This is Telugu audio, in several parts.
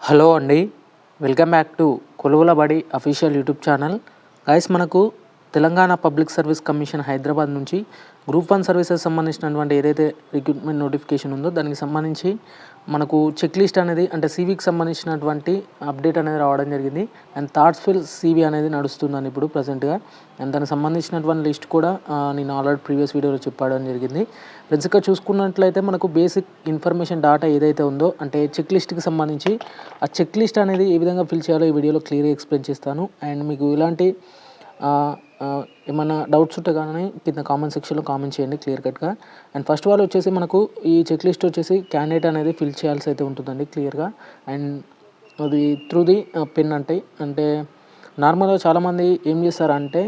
హలో అండి, వెల్కమ్ బ్యాక్ టు కొలువుల బడి అఫీషియల్ యూట్యూబ్ ఛానల్. గైస్, మనకు Telangana public service commission Hyderabad నుంచి గ్రూప్ 1 సర్వీసెస్ సంబంధించినటువంటి ఏదైతే రిక్రూట్మెంట్ నోటిఫికేషన్ ఉందో దానికి సంబంధించి మనకు చెక్ లిస్ట్ అనేది అంటే సీవీకి సంబంధించినటువంటి అప్డేట్ అనేది రావడం జరిగింది. అండ్ థాట్స్ ఫిల్ సీవీ అనేది నడుస్తుందని ఇప్పుడు ప్రజెంట్గా. అండ్ దానికి సంబంధించినటువంటి లిస్ట్ కూడా నేను ఆల్రెడీ ప్రీవియస్ వీడియోలో చెప్పడం జరిగింది. ఫ్రెండ్స్, ఇక్కడ చూసుకున్నట్లయితే మనకు బేసిక్ ఇన్ఫర్మేషన్ డాటా ఏదైతే ఉందో అంటే చెక్ లిస్ట్కి సంబంధించి ఆ చెక్ లిస్ట్ అనేది ఏ విధంగా ఫిల్ చేయాలో ఈ వీడియోలో క్లియర్గా ఎక్స్ప్లెయిన్ చేస్తాను. అండ్ మీకు ఇలాంటి ఏమన్నా డౌట్స్ ఉంటే కానీ కింద కామెంట్ సెక్షన్లో కామెంట్ చేయండి క్లియర్ కట్గా. అండ్ ఫస్ట్ వాళ్ళు వచ్చేసి మనకు ఈ చెక్ లిస్ట్ వచ్చేసి క్యాండిడేట్ అనేది ఫిల్ చేయాల్సి అయితే ఉంటుందండి క్లియర్గా. అండ్ అది త్రూ ది పెన్ అంటే నార్మల్గా చాలామంది ఏం చేస్తారంటే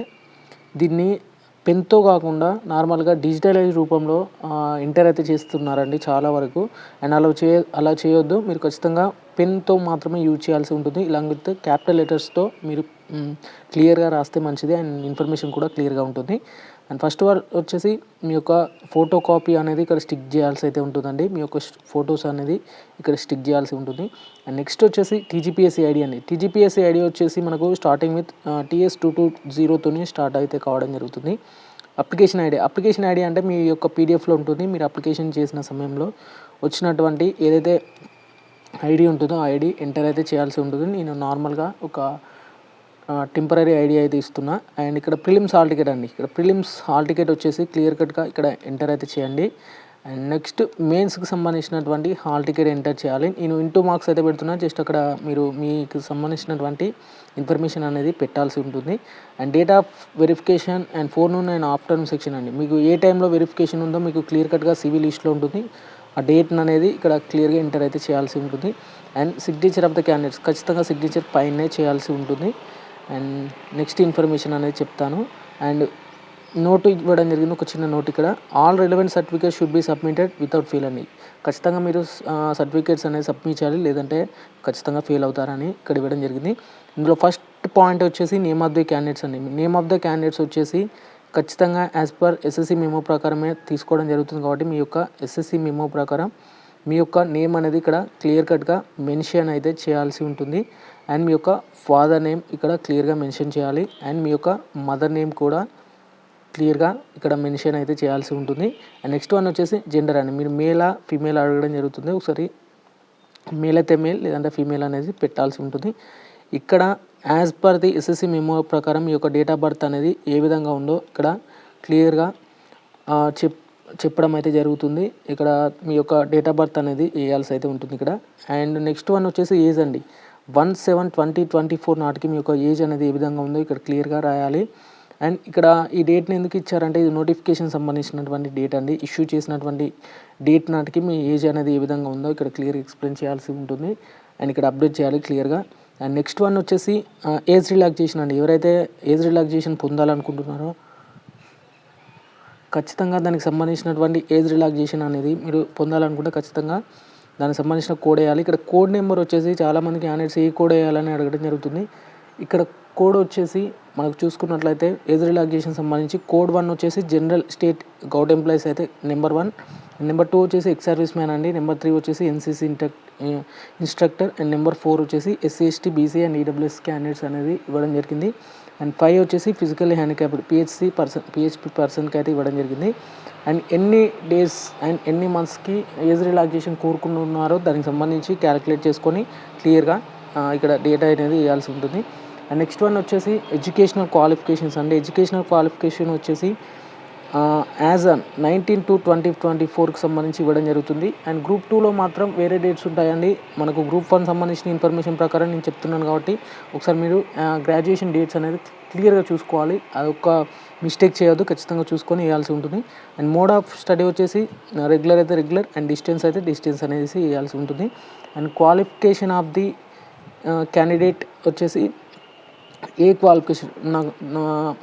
దీన్ని పెన్తో కాకుండా నార్మల్గా డిజిటలైజ్ రూపంలో ఎంటర్ అయితే చేస్తున్నారండి చాలా వరకు. అండ్ అలా చేయొద్దు. మీరు ఖచ్చితంగా పెన్తో మాత్రమే యూజ్ చేయాల్సి ఉంటుంది. ఇలాంగ్ విత్ క్యాపిటల్ లెటర్స్తో మీరు క్లియర్గా రాస్తే మంచిది. అండ్ ఇన్ఫర్మేషన్ కూడా క్లియర్గా ఉంటుంది. అండ్ ఫస్ట్ వచ్చేసి మీ యొక్క ఫోటో కాపీ అనేది ఇక్కడ స్టిక్ చేయాల్సి అయితే ఉంటుందండి. మీ యొక్క ఫొటోస్ అనేది ఇక్కడ స్టిక్ చేయాల్సి ఉంటుంది. అండ్ నెక్స్ట్ వచ్చేసి టీజీపీఎస్సీ ఐడి అండి. టీజీపీఎస్సీ ఐడి వచ్చేసి మనకు స్టార్టింగ్ విత్ TS220తోని స్టార్ట్ అయితే కావడం జరుగుతుంది. అప్లికేషన్ ఐడి అంటే మీ యొక్క పీడిఎఫ్లో ఉంటుంది. మీరు అప్లికేషన్ చేసిన సమయంలో వచ్చినటువంటి ఏదైతే ఐడి ఉంటుందో ఆ ఐడి ఎంటర్ అయితే చేయాల్సి ఉంటుంది. నేను నార్మల్గా ఒక టెంపరీ ఐడి అయితే ఇస్తున్నా. అండ్ ఇక్కడ ప్రిలిమ్స్ హాల్ టికెట్ అండి. ఇక్కడ ప్రిలిమ్స్ హాల్ టికెట్ వచ్చేసి క్లియర్ కట్గా ఇక్కడ ఎంటర్ అయితే చేయండి. అండ్ నెక్స్ట్ మెయిన్స్కి సంబంధించినటువంటి హాల్ టికెట్ ఎంటర్ చేయాలి. నేను ఇంటూ మార్క్స్ అయితే పెడుతున్నా. జస్ట్ అక్కడ మీరు మీకు సంబంధించినటువంటి ఇన్ఫర్మేషన్ అనేది పెట్టాల్సి ఉంటుంది. And date of verification and forenoon and afternoon section అండి. మీకు ఏ టైంలో వెరిఫికేషన్ ఉందో మీకు క్లియర్ కట్గా సివి లిస్ట్లో ఉంటుంది. ఆ డేట్ అనేది ఇక్కడ క్లియర్గా ఎంటర్ అయితే చేయాల్సి ఉంటుంది. And signature of the candidates ఖచ్చితంగా సిగ్నేచర్ పైనే చేయాల్సి ఉంటుంది. అండ్ నెక్స్ట్ ఇన్ఫర్మేషన్ అనేది చెప్తాను. అండ్ నోటు ఇవ్వడం జరిగింది, ఒక చిన్న నోట్ ఇక్కడ. All relevant certificates should be submitted without fail అండి. ఖచ్చితంగా మీరు సర్టిఫికేట్స్ అనేది సబ్మిట్ చేయాలి, లేదంటే ఖచ్చితంగా ఫెయిల్ అవుతారని ఇక్కడ ఇవ్వడం జరిగింది. ఇందులో ఫస్ట్ పాయింట్ వచ్చేసి నేమ్ ఆఫ్ ద క్యాండిడేట్స్ అండి. నేమ్ ఆఫ్ ద క్యాండిడేట్స్ వచ్చేసి ఖచ్చితంగా యాజ్ పర్ ఎస్ఎస్సి మెమో ప్రకారమే తీసుకోవడం జరుగుతుంది. కాబట్టి మీ యొక్క ఎస్ఎస్సి మెమో ప్రకారం మీ యొక్క నేమ్ అనేది ఇక్కడ క్లియర్ కట్గా మెన్షన్ అయితే చేయాల్సి ఉంటుంది. అండ్ మీ యొక్క ఫాదర్ నేమ్ ఇక్కడ క్లియర్గా మెన్షన్ చేయాలి. అండ్ మీ యొక్క మదర్ నేమ్ కూడా క్లియర్గా ఇక్కడ మెన్షన్ అయితే చేయాల్సి ఉంటుంది. అండ్ నెక్స్ట్ వన్ వచ్చేసి జెండర్ అండి. మీరు మేలా ఫీమేల్ అడగడం జరుగుతుంది. ఒకసారి మేల్ అయితే మేల్, లేదంటే ఫీమేల్ అనేది పెట్టాల్సి ఉంటుంది. ఇక్కడ as per the SSC memo ప్రకారం మీ యొక్క డేట్ ఆఫ్ బర్త్ అనేది ఏ విధంగా ఉందో ఇక్కడ క్లియర్గా చెప్పడం అయితే జరుగుతుంది. ఇక్కడ మీ యొక్క డేట్ ఆఫ్ బర్త్ అనేది వేయాల్సి అయితే ఉంటుంది ఇక్కడ. అండ్ నెక్స్ట్ వన్ వచ్చేసి ఏజ్ అండి. 1/7/2024 నాటికి మీ యొక్క ఏజ్ అనేది ఏ విధంగా ఉందో ఇక్కడ క్లియర్గా రాయాలి. అండ్ ఇక్కడ ఈ డేట్ని ఎందుకు ఇచ్చారంటే ఇది నోటిఫికేషన్ సంబంధించినటువంటి డేట్ అండి. ఇష్యూ చేసినటువంటి డేట్ నాటికి మీ ఏజ్ అనేది ఏ విధంగా ఉందో ఇక్కడ క్లియర్గా ఎక్స్ప్లెయిన్ చేయాల్సి ఉంటుంది. అండ్ ఇక్కడ అప్డేట్ చేయాలి క్లియర్గా. అండ్ నెక్స్ట్ వన్ వచ్చేసి ఏజ్ రిలాక్సేషన్ అండి. ఎవరైతే ఏజ్ రిలాక్సేషన్ పొందాలనుకుంటున్నారో ఖచ్చితంగా దానికి సంబంధించినటువంటి ఏజ్ రిలాక్సేషన్ అనేది మీరు పొందాలనుకుంటే ఖచ్చితంగా దానికి సంబంధించిన కోడ్ వేయాలి. ఇక్కడ కోడ్ నెంబర్ వచ్చేసి చాలామంది క్యాండిడేట్స్ ఏ కోడ్ వేయాలని అడగడం జరుగుతుంది. ఇక్కడ కోడ్ వచ్చేసి మనకు చూసుకున్నట్లయితే ఏజ్ రిలాక్సేషన్ సంబంధించి కోడ్ 1 వచ్చేసి జనరల్ స్టేట్ గౌట్ ఎంప్లాయీస్ అయితే నెంబర్ 1. నెంబర్ 2 వచ్చేసి ఎక్స్ సర్వీస్ మ్యాన్ అండి. నెంబర్ 3 వచ్చేసి ఎన్సీసీ ఇన్స్ట్రక్టర్. అండ్ నెంబర్ 4 వచ్చేసి SC ST BC and EWS candidates అనేది ఇవ్వడం జరిగింది. అండ్ 5 వచ్చేసి ఫిజికల్లీ హ్యాండిక్యాప్డ్ PHP పర్సన్కి అయితే ఇవ్వడం జరిగింది. అండ్ ఎన్ని డేస్ అండ్ ఎన్ని మంత్స్కి ఏజ్ రిలాక్సేషన్ కోరుకుంటున్నారో దానికి సంబంధించి క్యాలిక్యులేట్ చేసుకొని క్లియర్గా ఇక్కడ డేటా అనేది వేయాల్సి ఉంటుంది. అండ్ నెక్స్ట్ వన్ వచ్చేసి ఎడ్యుకేషనల్ క్వాలిఫికేషన్స్ అండి. ఎడ్యుకేషనల్ క్వాలిఫికేషన్ వచ్చేసి యాజ్ 19/2/2024కి సంబంధించి ఇవ్వడం జరుగుతుంది. అండ్ గ్రూప్ 2లో మాత్రం వేరే డేట్స్ ఉంటాయండి. మనకు గ్రూప్ 1 సంబంధించిన ఇన్ఫర్మేషన్ ప్రకారం నేను చెప్తున్నాను కాబట్టి ఒకసారి మీరు గ్రాడ్యుయేషన్ డేట్స్ అనేది క్లియర్గా చూసుకోవాలి. అదొక మిస్టేక్ చేయొద్దు, ఖచ్చితంగా చూసుకొని వేయాల్సి ఉంటుంది. అండ్ మోడ్ ఆఫ్ స్టడీ వచ్చేసి రెగ్యులర్ అయితే రెగ్యులర్ అండ్ డిస్టెన్స్ అయితే డిస్టెన్స్ అనేది వేయాల్సి ఉంటుంది. And qualification of the candidate వచ్చేసి ఏ క్వాలిఫికేషన్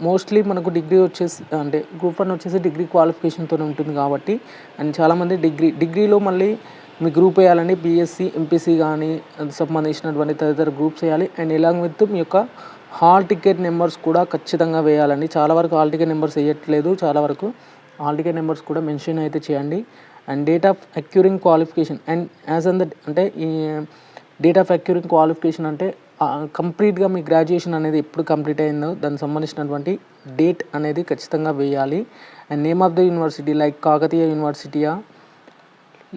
మోస్ట్లీ మనకు డిగ్రీ వచ్చేసి అంటే గ్రూప్ 1 వచ్చేసి డిగ్రీ క్వాలిఫికేషన్తో ఉంటుంది కాబట్టి. అండ్ చాలామంది డిగ్రీలో మళ్ళీ మీ గ్రూప్ వేయాలండి. BSc MPC కానీ సంబంధించినటువంటి తదితర గ్రూప్స్ వేయాలి. అండ్ ఎలాంగ్ విత్ మీ యొక్క హాల్ టికెట్ నెంబర్స్ కూడా ఖచ్చితంగా వేయాలండి. చాలా వరకు హాల్ టికెట్ నెంబర్స్ వేయట్లేదు, చాలా వరకు హాల్ టికెట్ నెంబర్స్ కూడా మెన్షన్ అయితే చేయండి. And date of acquiring qualification and as on the అంటే ఈ డేట్ ఆఫ్ అక్యూరింగ్ క్వాలిఫికేషన్ అంటే కంప్లీట్గా మీ గ్రాడ్యుయేషన్ అనేది ఎప్పుడు కంప్లీట్ అయిందో దానికి సంబంధించినటువంటి డేట్ అనేది ఖచ్చితంగా వేయాలి. And name of the university like Kakatiya యూనివర్సిటీయా,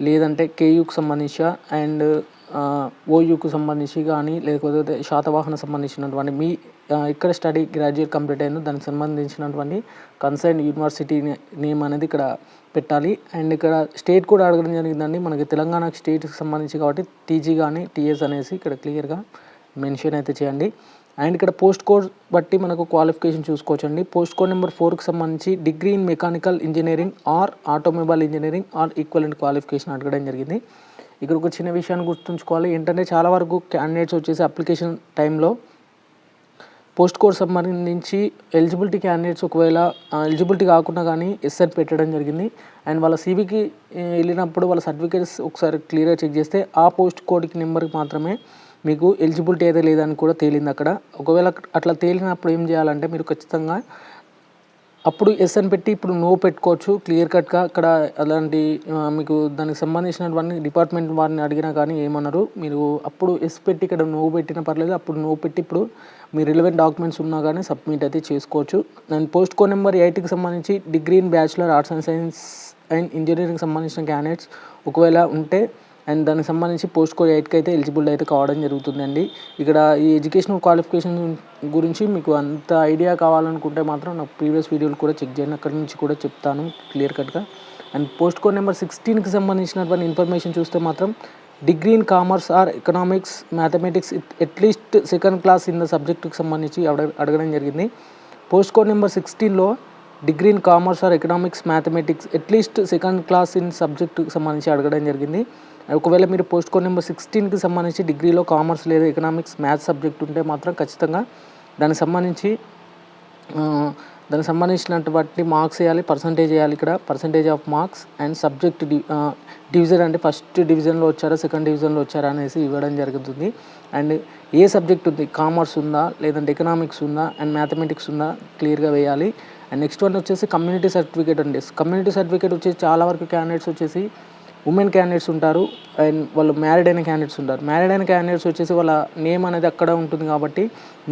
లేదంటే కేయూకి సంబంధించి అండ్ ఓయూకు సంబంధించి కానీ, లేకపోతే శాతవాహన సంబంధించినటువంటి మీ ఇక్కడ స్టడీ గ్రాడ్యుయేట్ కంప్లీట్ అయిందో దానికి సంబంధించినటువంటి కన్సర్న్ యూనివర్సిటీ నేమ్ అనేది ఇక్కడ పెట్టాలి. అండ్ ఇక్కడ స్టేట్ కూడా అడగడం జరిగిందండి. మనకి తెలంగాణ స్టేట్కి సంబంధించి కాబట్టి టీజీ కానీ టీఎస్ అనేసి ఇక్కడ క్లియర్గా మెన్షన్ అయితే చేయండి. అండ్ ఇక్కడ పోస్ట్ కోడ్ బట్టి మనకు క్వాలిఫికేషన్ చూసుకోవచ్చండి. పోస్ట్ కోడ్ నెంబర్ 4కి సంబంధించి degree in mechanical engineering or automobile engineering or equivalent qualification అడగడం జరిగింది. ఇక్కడ ఒక చిన్న విషయాన్ని గుర్తుంచుకోవాలి ఏంటంటే చాలా వరకు క్యాండిడేట్స్ వచ్చేసి అప్లికేషన్ టైంలో పోస్ట్ కోడ్ సంబంధించి ఎలిజిబిలిటీ క్యాండిడేట్స్ ఒకవేళ ఎలిజిబిలిటీ కాకుండా కానీ ఎస్ఆర్ పెట్టడం జరిగింది. అండ్ వాళ్ళ సీవీకి వెళ్ళినప్పుడు వాళ్ళ సర్టిఫికేట్స్ ఒకసారి క్లియర్గా చెక్ చేస్తే ఆ పోస్ట్ కోడ్కి నెంబర్కి మాత్రమే మీకు ఎలిజిబిలిటీ అయితే లేదని కూడా తేలింది అక్కడ. ఒకవేళ అట్లా తేలినప్పుడు ఏం చేయాలంటే మీరు ఖచ్చితంగా అప్పుడు ఎస్ అని పెట్టి ఇప్పుడు నో పెట్టుకోవచ్చు క్లియర్ కట్గా. అక్కడ అలాంటి మీకు దానికి సంబంధించినటువంటి డిపార్ట్మెంట్ వారిని అడిగినా కానీ ఏమన్నారు, మీరు అప్పుడు ఎస్ పెట్టి ఇక్కడ నో పెట్టినా పర్లేదు, అప్పుడు నో పెట్టి ఇప్పుడు మీ రిలవెంట్ డాక్యుమెంట్స్ ఉన్నా కానీ సబ్మిట్ అయితే చేసుకోవచ్చు. అండ్ పోస్ట్ కోడ్ నెంబర్ 8కి సంబంధించి degree in bachelor arts and science and engineering సంబంధించిన క్యాండిడేట్స్ ఒకవేళ ఉంటే అండ్ దానికి సంబంధించి పోస్ట్ కోడ్ 8కి అయితే ఎలిజిబుల్ అయితే కావడం జరుగుతుందండి. ఇక్కడ ఈ ఎడ్యుకేషనల్ క్వాలిఫికేషన్ గురించి మీకు అంత ఐడియా కావాలనుకుంటే మాత్రం నాకు ప్రీవియస్ వీడియోలు కూడా చెక్ చేయండి, అక్కడి నుంచి కూడా చెప్తాను క్లియర్ కట్గా. అండ్ పోస్ట్ కోడ్ నెంబర్ 16కి సంబంధించినటువంటి ఇన్ఫర్మేషన్ చూస్తే మాత్రం degree in commerce or economics mathematics at least second class in the సబ్జెక్టుకి సంబంధించి అడగడం జరిగింది. పోస్ట్ కోడ్ నెంబర్ 16లో degree in commerce or economics mathematics at least second class in సబ్జెక్టుకి సంబంధించి అడగడం జరిగింది. ఒకవేళ మీరు పోస్ట్ కోడ్ నెంబర్ 16కి సంబంధించి డిగ్రీలో కామర్స్ లేదా ఎకనామిక్స్ మ్యాథ్స్ సబ్జెక్ట్ ఉంటే మాత్రం ఖచ్చితంగా దానికి సంబంధించినటువంటి మార్క్స్ వేయాలి, పర్సంటేజ్ వేయాలి. ఇక్కడ percentage of marks and subject division అంటే ఫస్ట్ డివిజన్లో వచ్చారా సెకండ్ డివిజన్లో వచ్చారా అనేసి ఇవ్వడం జరుగుతుంది. అండ్ ఏ సబ్జెక్ట్ ఉంది, కామర్స్ ఉందా లేదంటే ఎకనామిక్స్ ఉందా అండ్ మ్యాథమెటిక్స్ ఉందా క్లియర్గా వేయాలి. అండ్ నెక్స్ట్ వన్ వచ్చేసి కమ్యూనిటీ సర్టిఫికేట్ అండి. కమ్యూనిటీ సర్టిఫికేట్ వచ్చేసి చాలా వరకు క్యాండిడేట్స్ వచ్చేసి ఉమెన్ క్యాండిడేట్స్ ఉంటారు అండ్ వాళ్ళు మ్యారీడ్ అయిన క్యాండిడేట్స్ ఉంటారు. మ్యారీడ్ అయిన క్యాండిడేట్స్ వచ్చేసి వాళ్ళ నేమ్ అనేది అక్కడ ఉంటుంది కాబట్టి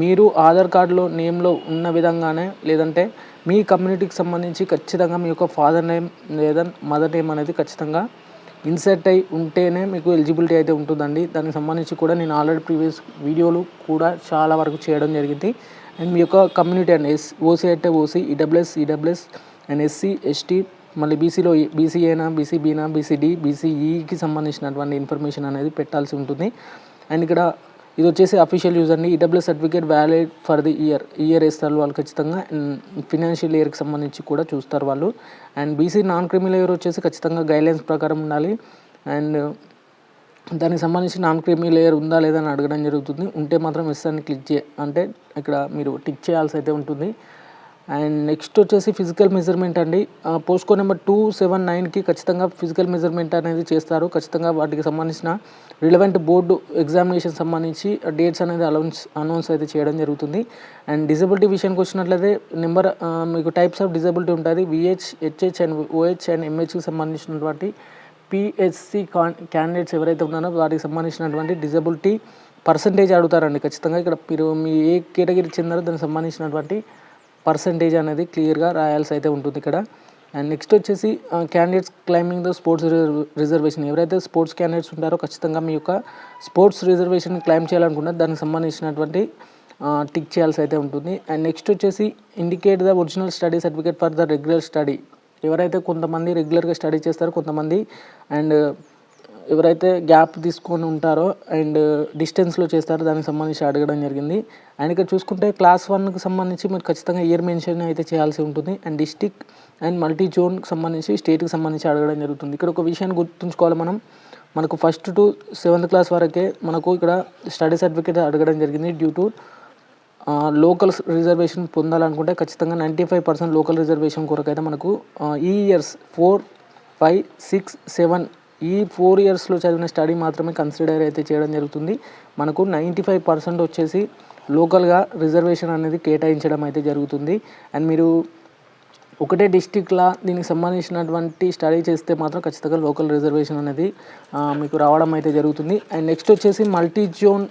మీరు ఆధార్ కార్డులో నేమ్లో ఉన్న విధంగానే లేదంటే మీ కమ్యూనిటీకి సంబంధించి ఖచ్చితంగా మీ యొక్క ఫాదర్ నేమ్ లేదా మదర్ నేమ్ అనేది ఖచ్చితంగా ఇన్సర్ట్ అయి ఉంటేనే మీకు ఎలిజిబిలిటీ అయితే ఉంటుందండి. దానికి సంబంధించి కూడా నేను ఆల్రెడీ ప్రీవియస్ వీడియోలు కూడా చాలా వరకు చేయడం జరిగింది. అండ్ మీ యొక్క కమ్యూనిటీ అండి ఓసీ అయితే OC, EWS and SC ST మళ్ళీ బీసీలో బీసీఏనా బీసీబీనా బీసీడీ బీసీఈకి సంబంధించినటువంటి ఇన్ఫర్మేషన్ అనేది పెట్టాల్సి ఉంటుంది. అండ్ ఇక్కడ ఇది వచ్చేసి అఫీషియల్ యూజ్ అండి. EWS certificate valid for the year వేస్తారు వాళ్ళు ఖచ్చితంగా. ఫినాన్షియల్ ఇయర్కి సంబంధించి కూడా చూస్తారు వాళ్ళు. And BC non criminal year వచ్చేసి ఖచ్చితంగా గైడ్లైన్స్ ప్రకారం ఉండాలి. అండ్ దానికి సంబంధించి నాన్ క్రిమి లేయర్ ఉందా లేదా అని అడగడం జరుగుతుంది. ఉంటే మాత్రం ఎస్ అని క్లిక్ అంటే ఇక్కడ మీరు టిక్ చేయాల్సి అయితే ఉంటుంది. అండ్ నెక్స్ట్ వచ్చేసి ఫిజికల్ మెజర్మెంట్ అండి. పోస్ట్ కోడ్ నెంబర్ 279కి ఖచ్చితంగా ఫిజికల్ మెజర్మెంట్ అనేది చేస్తారు. ఖచ్చితంగా వాటికి సంబంధించిన రిలవెంట్ బోర్డు ఎగ్జామినేషన్ సంబంధించి డేట్స్ అనేది అనౌన్స్ అయితే చేయడం జరుగుతుంది. అండ్ డిజబిలిటీ విషయానికి వచ్చినట్లయితే నెంబర్ మీకు టైప్స్ ఆఫ్ డిజబిలిటీ ఉంటుంది. VH, HH and OH and ఎంహెచ్కి సంబంధించినటువంటి పిహెచ్సి క్యాండిడేట్స్ ఎవరైతే ఉన్నారో వాటికి సంబంధించినటువంటి డిజబిలిటీ పర్సంటేజ్ అడుగుతారండి ఖచ్చితంగా. ఇక్కడ మీరు మీ ఏ కేటగిరీ చెందారో దానికి సంబంధించినటువంటి పర్సంటేజ్ అనేది క్లియర్గా రాయాల్సి అయితే ఉంటుంది ఇక్కడ. అండ్ నెక్స్ట్ వచ్చేసి candidates claiming the sports reservation. ఎవరైతే స్పోర్ట్స్ క్యాండిడేట్స్ ఉంటారో ఖచ్చితంగా మీ యొక్క స్పోర్ట్స్ రిజర్వేషన్ క్లైమ్ చేయాలనుకుంటారో దానికి సంబంధించినటువంటి టిక్ చేయాల్సి అయితే ఉంటుంది. అండ్ నెక్స్ట్ వచ్చేసి indicate the original study certificate for the regular study. ఎవరైతే కొంతమంది రెగ్యులర్గా స్టడీ చేస్తారో కొంతమంది అండ్ ఎవరైతే గ్యాప్ తీసుకొని ఉంటారో అండ్ డిస్టెన్స్లో చేస్తారో దానికి సంబంధించి అడగడం జరిగింది. అండ్ ఇక్కడ చూసుకుంటే క్లాస్ 1కి సంబంధించి మీరు ఖచ్చితంగా ఇయర్ మెన్షన్ అయితే చేయాల్సి ఉంటుంది. అండ్ డిస్టిక్ అండ్ మల్టీ జోన్కి సంబంధించి స్టేట్కి సంబంధించి అడగడం జరుగుతుంది. ఇక్కడ ఒక విషయాన్ని గుర్తుంచుకోవాలి మనకు ఫస్ట్ టు 7th క్లాస్ వరకే మనకు ఇక్కడ స్టడీ సర్టిఫికేట్ అడగడం జరిగింది. డ్యూ టు లోకల్ రిజర్వేషన్ పొందాలనుకుంటే ఖచ్చితంగా 95% లోకల్ రిజర్వేషన్ కొరకు అయితే మనకు ఈ ఇయర్స్ 4, 5, 6, 7 ఈ 4 ఇయర్స్లో చదివిన స్టడీ మాత్రమే కన్సిడర్ అయితే చేయడం జరుగుతుంది. మనకు 95% వచ్చేసి లోకల్గా రిజర్వేషన్ అనేది కేటాయించడం అయితే జరుగుతుంది. అండ్ మీరు ఒకటే డిస్టిక్‌లా దీనికి సంబంధించినటువంటి స్టడీ చేస్తే మాత్రం ఖచ్చితంగా లోకల్ రిజర్వేషన్ అనేది మీకు రావడం అయితే జరుగుతుంది. అండ్ నెక్స్ట్ వచ్చేసి multi zone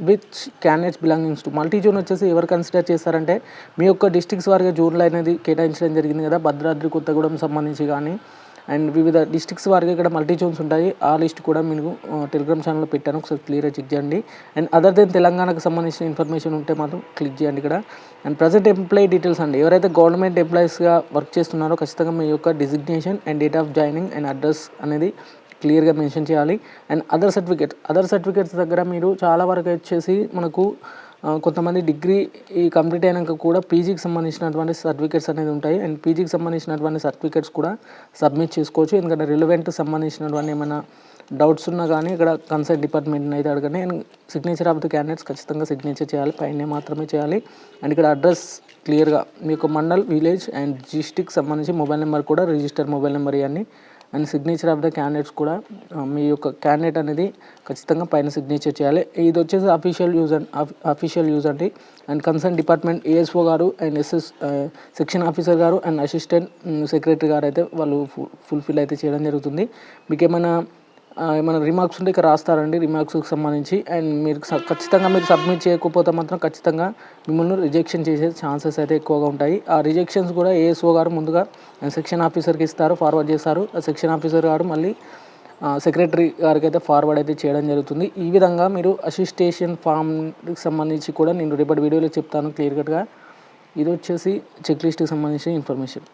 which candidates belongings to multi zone వచ్చేసి ఎవరు కన్సిడర్ చేస్తారంటే మీ యొక్క డిస్ట్రిక్ట్స్ వారీగా జోన్లు అనేది కేటాయించడం జరిగింది కదా, భద్రాద్రి కొత్తగూడెం సంబంధించి కానీ అండ్ వివిధ డిస్ట్రిక్ట్స్ వారీగా ఇక్కడ మల్టీ జోన్స్ ఉంటాయి. ఆ లిస్ట్ కూడా మీకు టెలిగ్రామ్ ఛానల్లో పెట్టాను, ఒకసారి క్లియర్గా చెక్ చేయండి. అండ్ అదర్ దెన్ తెలంగాణకు సంబంధించిన ఇన్ఫర్మేషన్ ఉంటే మాత్రం క్లిక్ చేయండి ఇక్కడ. అండ్ ప్రజెంట్ ఎంప్లాయీ డీటెయిల్స్ అండి, ఎవరైతే గవర్నమెంట్ ఎంప్లాయీస్గా వర్క్ చేస్తున్నారో ఖచ్చితంగా మీ యొక్క designation and date of joining and address అనేది క్లియర్గా మెన్షన్ చేయాలి. అండ్ అదర్ సర్టిఫికేట్స్ దగ్గర మీరు చాలా వరకు వచ్చేసి మనకు కొంతమంది డిగ్రీ కంప్లీట్ అయినాక కూడా పీజీకి సంబంధించినటువంటి సర్టిఫికేట్స్ అనేది ఉంటాయి. అండ్ పీజీకి సంబంధించినటువంటి సర్టిఫికేట్స్ కూడా సబ్మిట్ చేసుకోవచ్చు. ఎందుకంటే రిలవెంట్ సంబంధించినటువంటి ఏమైనా డౌట్స్ ఉన్నా కానీ ఇక్కడ కన్సల్ట్ డిపార్ట్మెంట్ని అయితే అడగండి. And signature of the candidates ఖచ్చితంగా సిగ్నేచర్ చేయాలి, పైన మాత్రమే చేయాలి. అండ్ ఇక్కడ అడ్రస్ క్లియర్గా మీ యొక్క మండల్, విలేజ్ అండ్ డిస్ట్రిక్ట్ సంబంధించి మొబైల్ నెంబర్ కూడా రిజిస్టర్ మొబైల్ నెంబర్ ఇవన్నీ. And signature of the candidates కూడా మీ యొక్క క్యాండిడేట్ అనేది ఖచ్చితంగా పైన సిగ్నేచర్ చేయాలి. ఇది వచ్చేసి అఫీషియల్ యూజ్ అండి. అండ్ కన్సర్న్ డిపార్ట్మెంట్ ఏఎస్ఓ గారు అండ్ సెక్షన్ ఆఫీసర్ గారు అండ్ అసిస్టెంట్ సెక్రటరీ గారు అయితే వాళ్ళు ఫుల్ఫిల్ అయితే చేయడం జరుగుతుంది. మీకు ఏమైనా రిమార్క్స్ ఉంటే ఇక్కడ రాస్తారండి, రిమార్క్స్కి సంబంధించి. అండ్ మీరు ఖచ్చితంగా మీరు సబ్మిట్ చేయకపోతే మాత్రం ఖచ్చితంగా మిమ్మల్ని రిజెక్షన్ చేసే ఛాన్సెస్ అయితే ఎక్కువగా ఉంటాయి. ఆ రిజెక్షన్స్ కూడా ఏఎస్ఓ గారు ముందుగా సెక్షన్ ఆఫీసర్కి ఇస్తారు, ఫార్వర్డ్ చేస్తారు. ఆ సెక్షన్ ఆఫీసర్ గారు మళ్ళీ సెక్రటరీ గారికి అయితే ఫార్వర్డ్ అయితే చేయడం జరుగుతుంది. ఈ విధంగా మీరు అసిస్టేషన్ ఫామ్కి సంబంధించి కూడా నేను రేపటి వీడియోలో చెప్తాను క్లియర్ కట్గా. ఇది వచ్చేసి చెక్ లిస్ట్కి సంబంధించిన ఇన్ఫర్మేషన్.